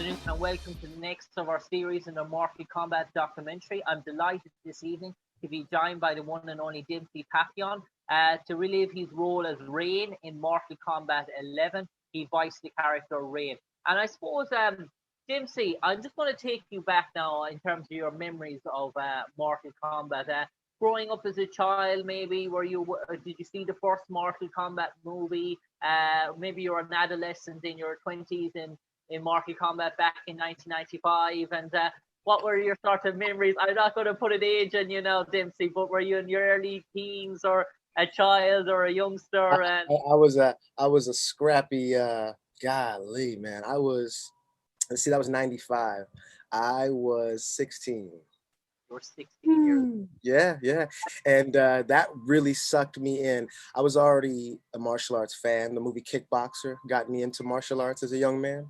afternoon and welcome to the next of our series in the Mortal Kombat documentary. I'm delighted this evening to be joined by the one and only Dempsey Pappion to relive his role as Rain in Mortal Kombat 11. He voiced the character Rain. And I suppose, Dempsey, I'm just going to take you back now in terms of your memories of Mortal Kombat. Growing up as a child, maybe did you see the first Mortal Kombat movie? Maybe you were an adolescent in your 20s in Mortal Kombat back in 1995, and what were your sort of memories? I'm not going to put an age on you now, Dempsey, but were you in your early teens or a child or a youngster? And I was a scrappy golly, man. That was 95. I was 16. you were 16 years. Yeah. And that really sucked me in. I was already a martial arts fan. The movie Kickboxer got me into martial arts as a young man.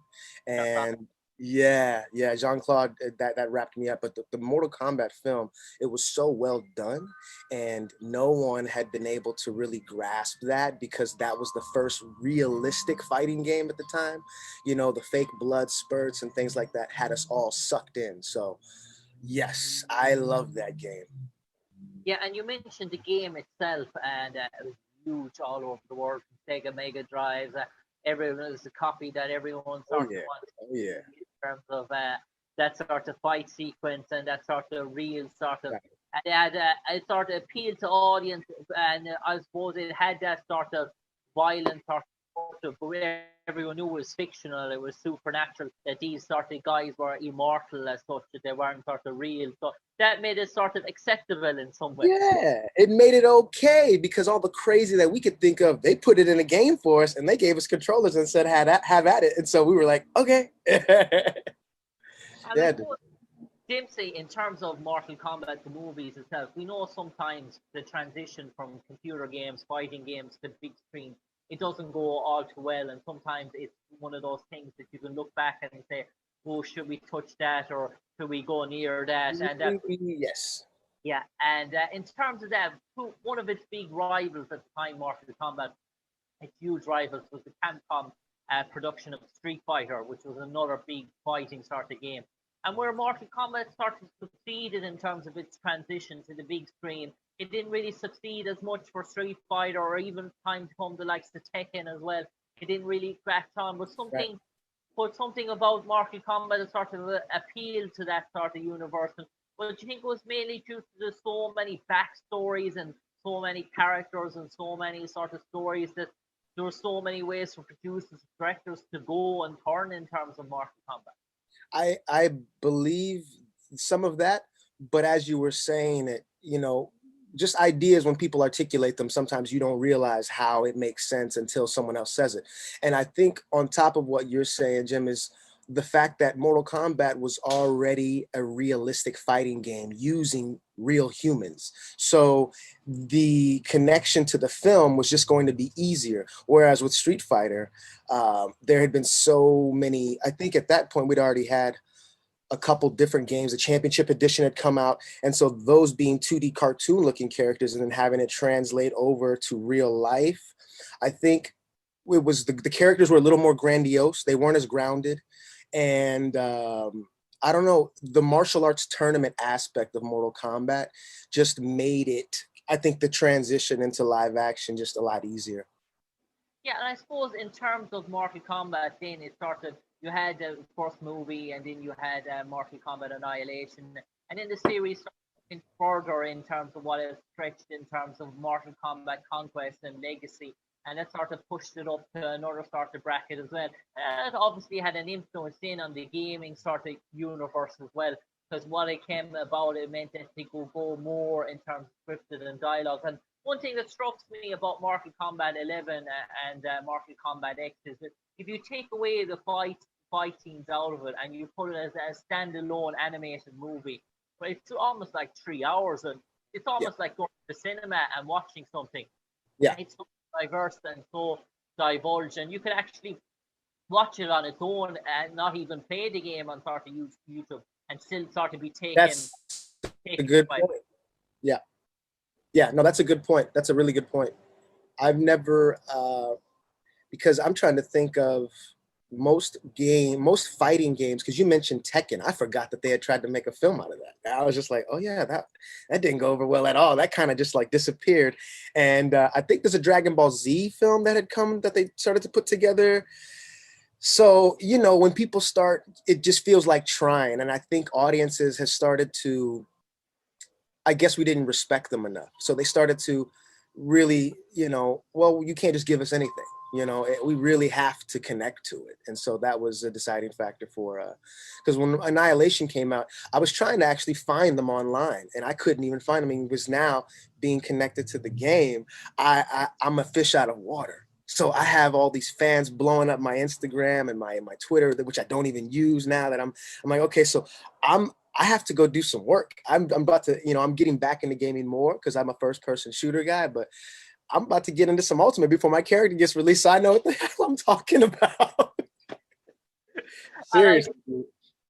And yeah, Jean-Claude, that wrapped me up. But the Mortal Kombat film, it was so well done. And no one had been able to really grasp that because that was the first realistic fighting game at the time. You know, the fake blood spurts and things like that had us all sucked in. So yes, I love that game. Yeah, and you mentioned the game itself, and it was huge all over the world. Sega Mega Drives, everyone was a copy that everyone sort of wanted Yeah. in terms of that sort of fight sequence and that sort of real sort of. Right. And it sort of appealed to audience, and I suppose it had that sort of violent sort of, but everyone knew it was fictional, it was supernatural, that these sort of guys were immortal as such, that they weren't sort of real. So that made it sort of acceptable in some way. Yeah, it made it okay because all the crazy that we could think of, they put it in a game for us and they gave us controllers and said, have at it. And so we were like, okay. And I suppose, Dempsey, in terms of Mortal Kombat, the movies itself, we know sometimes the transition from computer games, fighting games to big screen, it doesn't go all too well. And sometimes it's one of those things that you can look back and say, oh, should we touch that or should we go near that? And yes. yeah, and in terms of that, one of its big rivals at the time, Mortal Kombat, its huge rivals was the Capcom production of Street Fighter, which was another big fighting sort of game. And where Mortal Kombat sort of succeeded in terms of its transition to the big screen, it didn't really succeed as much for Street Fighter or even time to come the likes of Tekken as well. It didn't really crack on, but something about Mortal Kombat that sort of appealed to that sort of universe. But do you think it was mainly due to the so many backstories and so many characters and so many sort of stories that there were so many ways for producers and directors to go and turn in terms of Mortal Kombat? I believe some of that, but as you were saying it, just ideas, when people articulate them, sometimes you don't realize how it makes sense until someone else says it. And I think on top of what you're saying, Jim, is the fact that Mortal Kombat was already a realistic fighting game using real humans. So the connection to the film was just going to be easier. Whereas with Street Fighter, there had been so many, I think at that point we'd already had a couple different games. The Championship Edition had come out. And so those being 2D cartoon looking characters and then having it translate over to real life, I think it was the characters were a little more grandiose. They weren't as grounded. And I don't know, the martial arts tournament aspect of Mortal Kombat just made it, I think, the transition into live action just a lot easier. Yeah, and I suppose in terms of Mortal Kombat, then it started. You had the first movie, and then you had Mortal Kombat Annihilation, and then the series went further in terms of what is stretched in terms of Mortal Kombat Conquest and Legacy, and that sort of pushed it up to another sort of bracket as well. It obviously had an influence in on the gaming sort of universe as well, because what it came about, it meant that they could go more in terms of scripted and dialogue. And one thing that struck me about Mortal Kombat 11 and Mortal Kombat X is that if you take away the fight scenes out of it and you put it as a standalone animated movie, but it's almost like 3 hours, and it's almost like going to the cinema and watching something. Yeah, it's so diverse and so divulged, and you can actually watch it on its own and not even play the game on sort of YouTube and still sort of be taken. That's a good point. Yeah, no, that's a good point. That's a really good point. I've never, because I'm trying to think of most fighting games, because you mentioned Tekken. I forgot that they had tried to make a film out of that. I was just like, oh yeah, that didn't go over well at all. That kind of just like disappeared. And I think there's a Dragon Ball Z film that had come that they started to put together. So, you know, when people start, it just feels like trying. And I think audiences have started to, I guess we didn't respect them enough. So they started to really, you know, well, you can't just give us anything. You know, we really have to connect to it. And so that was a deciding factor for, because when Annihilation came out, I was trying to actually find them online and I couldn't even find them. I mean, because now being connected to the game, I'm a fish out of water. So I have all these fans blowing up my Instagram and my Twitter, which I don't even use now. That I'm like, okay, so I have to go do some work. I'm about to, you know, I'm getting back into gaming more because I'm a first person shooter guy, but I'm about to get into some Ultimate before my character gets released, so I know what the hell I'm talking about. Seriously.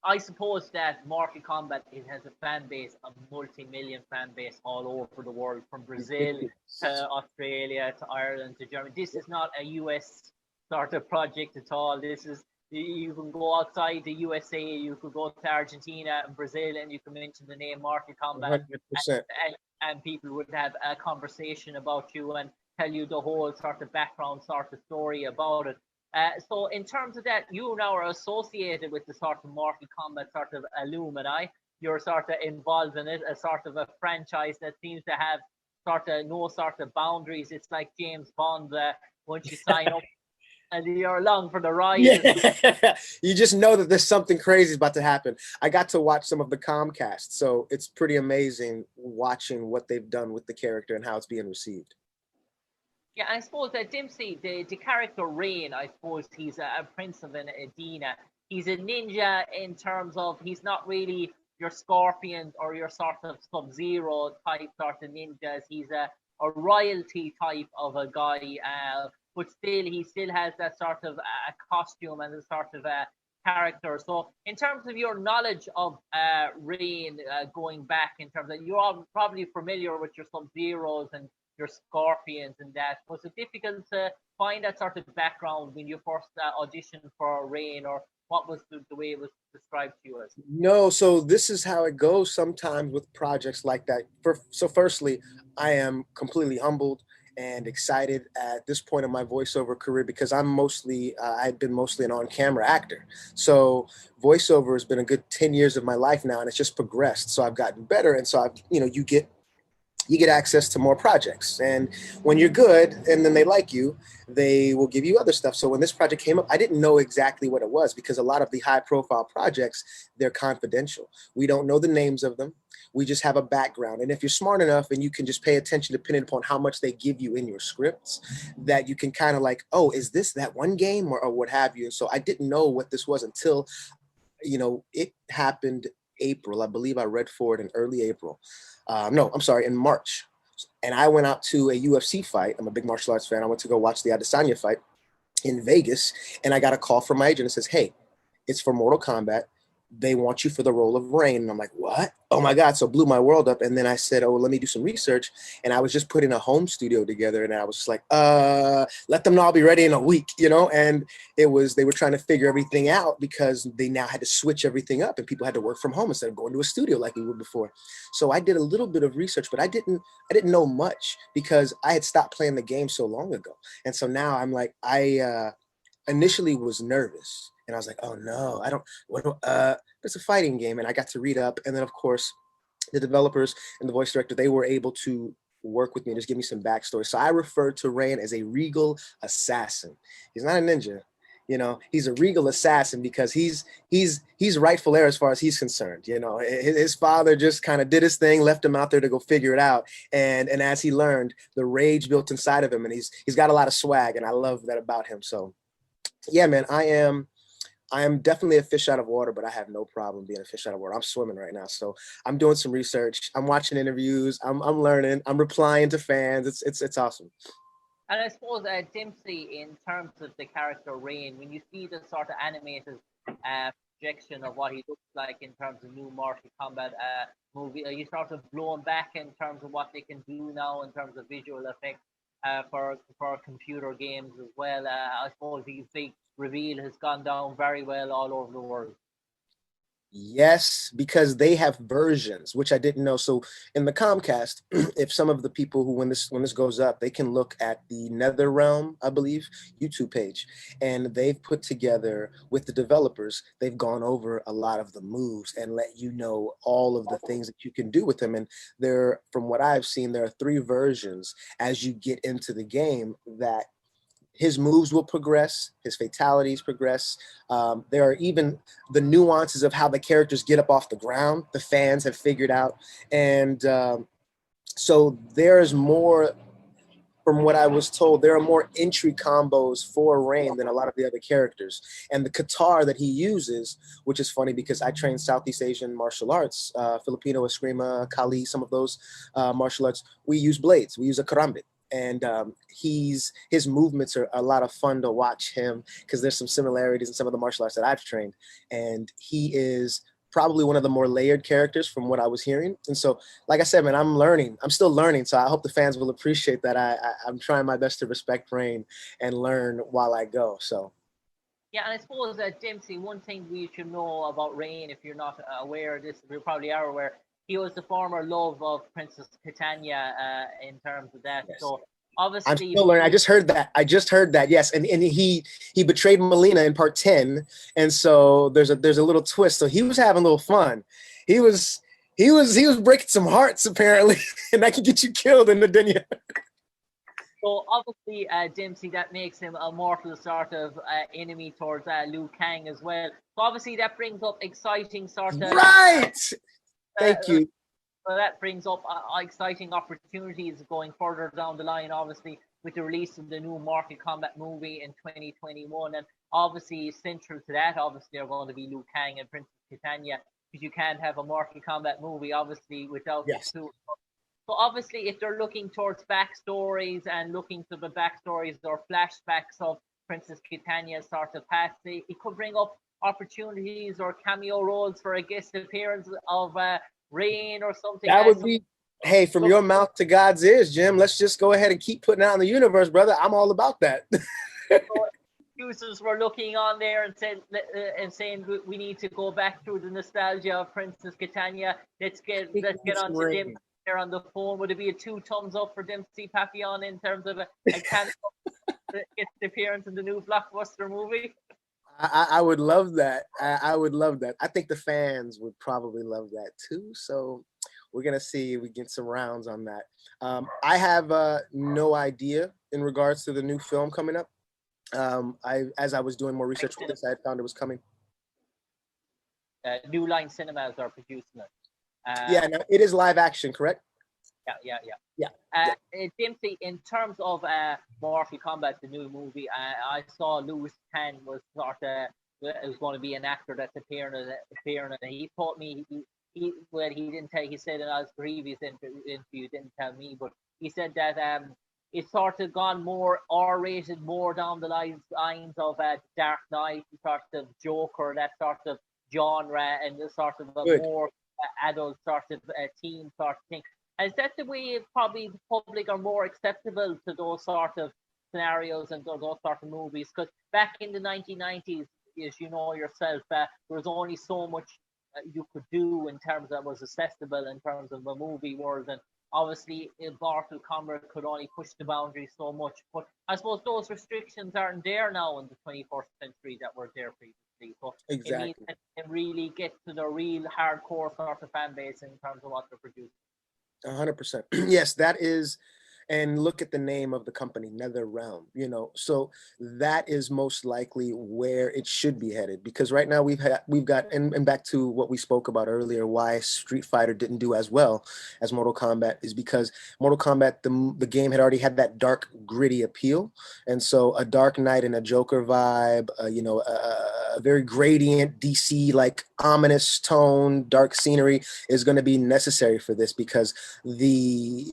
I suppose that Mortal Kombat, it has a fan base, a multi-million fan base all over the world, from Brazil to Australia to Ireland to Germany. This is not a US sort of project at all. This is, you can go outside the USA, you could go to Argentina and Brazil, and you can mention the name Mortal Kombat, 100%. and people would have a conversation about you and tell you the whole sort of background sort of story about it. So in terms of that, you now are associated with the sort of Mortal Kombat sort of alumni. You're sort of involved in it, a sort of a franchise that seems to have sort of no sort of boundaries. It's like James Bond. Once you sign up, and you're along for the ride. Yeah. You just know that there's something crazy about to happen. I got to watch some of the Comcast, so it's pretty amazing watching what they've done with the character and how it's being received. Yeah, I suppose that Dempsey, the character Rain, I suppose he's a prince of an Edina. He's a ninja in terms of he's not really your Scorpion or your sort of Sub-Zero type sort of ninjas. He's a royalty type of a guy, but still he still has that sort of costume and a sort of character. So in terms of your knowledge of Rain, going back in terms of, you're all probably familiar with your Sub-Zeros and your Scorpions and that. Was it difficult to find that sort of background when you first auditioned for Rain, or what was the way it was described to you as? No, so this is how it goes sometimes with projects like that. So firstly, I am completely humbled and excited at this point in my voiceover career because I've been mostly an on-camera actor. So voiceover has been a good 10 years of my life now, and it's just progressed. So I've gotten better. And so you get access to more projects. And when you're good and then they like you, they will give you other stuff. So when this project came up, I didn't know exactly what it was because a lot of the high profile projects, they're confidential. We don't know the names of them. We just have a background. And if you're smart enough and you can just pay attention depending upon how much they give you in your scripts, that you can kind of like, oh, is this that one game or what have you? And so I didn't know what this was until, you know, it happened April. I believe I read for it in early April. No, I'm sorry, in March. And I went out to a UFC fight. I'm a big martial arts fan. I went to go watch the Adesanya fight in Vegas, and I got a call from my agent that says, hey, it's for Mortal Kombat. They want you for the role of Rain. And I'm like, what? Oh my God. So it blew my world up. And then I said, oh, let me do some research. And I was just putting a home studio together. And I was just like, let them all be ready in a week, you know? And they were trying to figure everything out because they now had to switch everything up and people had to work from home instead of going to a studio like we would before. So I did a little bit of research, but I didn't know much because I had stopped playing the game so long ago. And so now I'm like, I initially was nervous. And I was like, oh no, it's a fighting game. And I got to read up. And then of course, the developers and the voice director, they were able to work with me and just give me some backstory. So I referred to Rain as a regal assassin. He's not a ninja, you know, he's a regal assassin because he's rightful heir as far as he's concerned. You know, his father just kind of did his thing, left him out there to go figure it out. And as he learned, the rage built inside of him, and he's got a lot of swag, and I love that about him. So yeah, man, I am definitely a fish out of water, but I have no problem being a fish out of water. I'm swimming right now. So I'm doing some research. I'm watching interviews. I'm learning. I'm replying to fans. It's awesome. And I suppose Dempsey, in terms of the character Rain, when you see the sort of animated projection of what he looks like in terms of new Mortal Kombat movie, are you sort of blown back in terms of what they can do now in terms of visual effects for computer games as well? I suppose he's big reveal has gone down very well all over the world. Yes, because they have versions, which I didn't know. So in the Comcast, if some of the people who when this goes up, they can look at the NetherRealm, I believe, YouTube page, and they've put together with the developers. They've gone over a lot of the moves and let you know all of the things that you can do with them. And there, from what I've seen, there are 3 versions as you get into the game that his moves will progress, his fatalities progress. There are even the nuances of how the characters get up off the ground, the fans have figured out. And so there's more, from what I was told, there are more entry combos for Rain than a lot of the other characters. And the Qatar that he uses, which is funny because I train Southeast Asian martial arts, Filipino, Eskrima, Kali, some of those martial arts, we use blades, we use a karambit. And his movements are a lot of fun to watch him because there's some similarities in some of the martial arts that I've trained. And he is probably one of the more layered characters from what I was hearing. And so, like I said, man, I'm still learning. So I hope the fans will appreciate that. I'm trying my best to respect Rain and learn while I go. So. Yeah, and I suppose Dempsey, one thing we should know about Rain, if you're not aware of this, you probably are aware, he was the former love of Princess Titania in terms of that. Yes. So obviously, I'm still learning. I just heard that. Yes, and he betrayed Melina in part 10, and so there's a little twist. So he was having a little fun. He was breaking some hearts apparently, and that can get you killed in the dunya. So obviously, Dempsey, that makes him a mortal sort of enemy towards Liu Kang as well. So obviously, that brings up exciting sort of right. Thank you. So that brings up exciting opportunities going further down the line, obviously, with the release of the new Mortal Kombat movie in 2021. And obviously, central to that, obviously, are going to be Liu Kang and Princess Titania, because you can't have a Mortal Kombat movie, obviously, without the two. So obviously, if they're looking towards backstories and looking to the backstories or flashbacks of Princess Titania's sort of past, it could bring up opportunities or cameo roles for a guest appearance of Rain or something. That would be, hey, from your mouth to God's ears, Jim. Let's just go ahead and keep putting out in the universe, brother. I'm all about that. So users were looking on there and saying we need to go back through the nostalgia of Princess Titania. Let's get on to Jim there on the phone. Would it be a 2 thumbs up for Dempsey Pappion in terms of a cameo guest appearance in the new blockbuster movie? I would love that. I would love that. I think the fans would probably love that too. So we're going to see if we get some rounds on that. I have no idea in regards to the new film coming up. As I was doing more research with this, I had found it was coming. New Line Cinemas are producing it. Yeah, no, it is live action, correct? Yeah. Dempsey, in terms of Mortal Kombat, the new movie, I saw Louis Tan was sort of was going to be an actor that's appearing, and he told me he didn't tell. He said in his previous interview, didn't tell me, but he said that it's sort of gone more R-rated, more down the lines of Dark Knight, sort of Joker, that sort of genre, and the sort of a more adult sort of teen sort of thing. Is that the way probably the public are more acceptable to those sort of scenarios and those sort of movies? Because back in the 1990s, as you know yourself, there was only so much you could do in terms that was accessible in terms of the movie world. And obviously, Mortal Kombat could only push the boundaries so much. But I suppose those restrictions aren't there now in the 21st century that were there previously. So exactly. It means that they really get to the real hardcore sort of fan base in terms of what they're producing. 100%. Yes, that is. And look at the name of the company, NetherRealm, so that is most likely where it should be headed, because right now we've got, and back to what we spoke about earlier, why Street Fighter didn't do as well as Mortal Kombat is because Mortal Kombat, the game had already had that dark, gritty appeal. And so a Dark Knight and a Joker vibe, a very gradient, DC, like ominous tone, dark scenery is going to be necessary for this, because the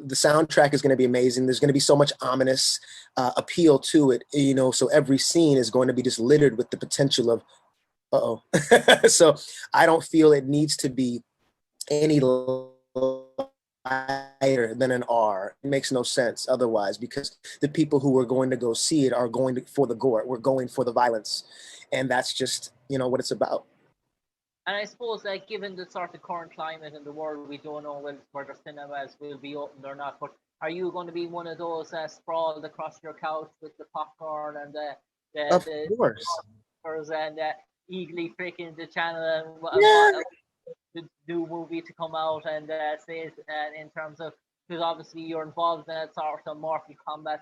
soundtrack is going to be amazing. There's going to be so much ominous appeal to it, so every scene is going to be just littered with the potential of, so I don't feel it needs to be any wider than an R. It makes no sense otherwise, because the people who are going to go see it are going for the gore. We're going for the violence. And that's just, what it's about. And I suppose, like, given the sort of current climate in the world, we don't know whether cinemas will be open or not. But are you going to be one of those sprawled across your couch with the popcorn and Of the course. and eagerly picking the channel and Yeah. the new movie to come out, and say in terms of, because obviously you're involved in that sort of Mortal Kombat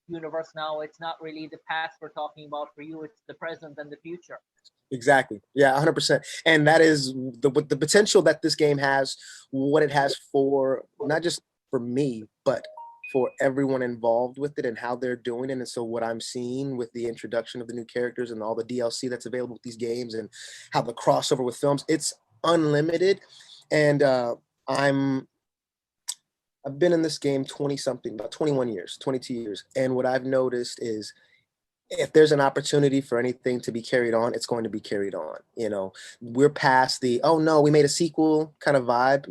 universe now. It's not really the past we're talking about for you; it's the present and the future. Exactly. Yeah, 100%. And that is the potential that this game has, what it has for not just for me, but for everyone involved with it and how they're doing it. And so what I'm seeing with the introduction of the new characters and all the DLC that's available with these games and how the crossover with films, it's unlimited. And I've been in this game 20 something, about 21 years, 22 years. And what I've noticed is, if there's an opportunity for anything to be carried on, it's going to be carried on. We're past the, oh no, we made a sequel kind of vibe,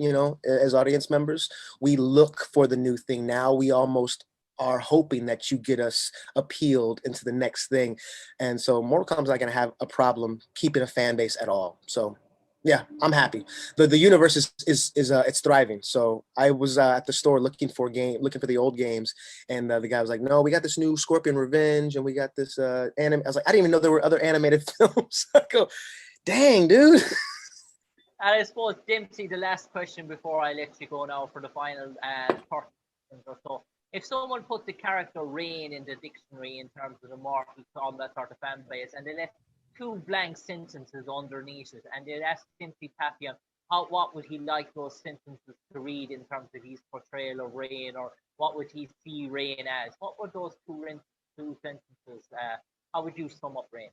as audience members. We look for the new thing. Now we almost are hoping that you get us appealed into the next thing. And so Mortal Kombat's not going to have a problem keeping a fan base at all. So yeah, I'm happy. The universe is it's thriving. So I was at the store looking for the old games, and the guy was like, "No, we got this new Scorpion Revenge, and we got this anime." I was like, "I didn't even know there were other animated films." I go, "Dang, dude." And I suppose, Dempsey, the last question before I let you go now for the final 30 seconds or so. If someone put the character Rain in the dictionary in terms of the Mortal Kombat sort of fan base, and they left two blank sentences underneath it, and they'd ask Dempsey Pappion what would he like those sentences to read in terms of his portrayal of Rain, or what would he see Rain as? What would those two sentences, how would you sum up Rain?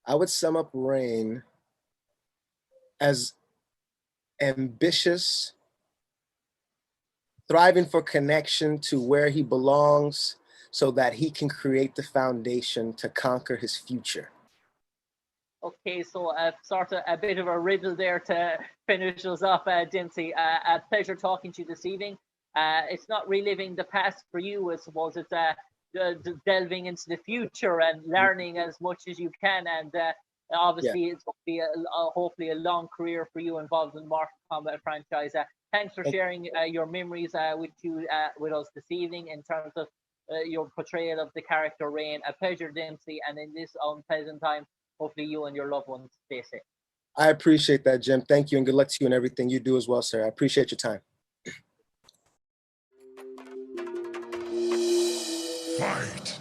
I would sum up Rain as ambitious, thriving for connection to where he belongs, so that he can create the foundation to conquer his future. Okay, so sort of a bit of a riddle there to finish us off, Dempsey. A pleasure talking to you this evening. It's not reliving the past for you, I suppose. It's delving into the future and learning as much as you can. And obviously, It's going to be hopefully a long career for you involved in the Mortal Kombat franchise. Thanks for sharing your memories with us this evening in terms of your portrayal of the character Rain. A pleasure, Dempsey, and in this unpleasant time, hopefully you and your loved ones stay safe. I appreciate that, Jim. Thank you, and good luck to you and everything you do as well, sir. I appreciate your time. Fight.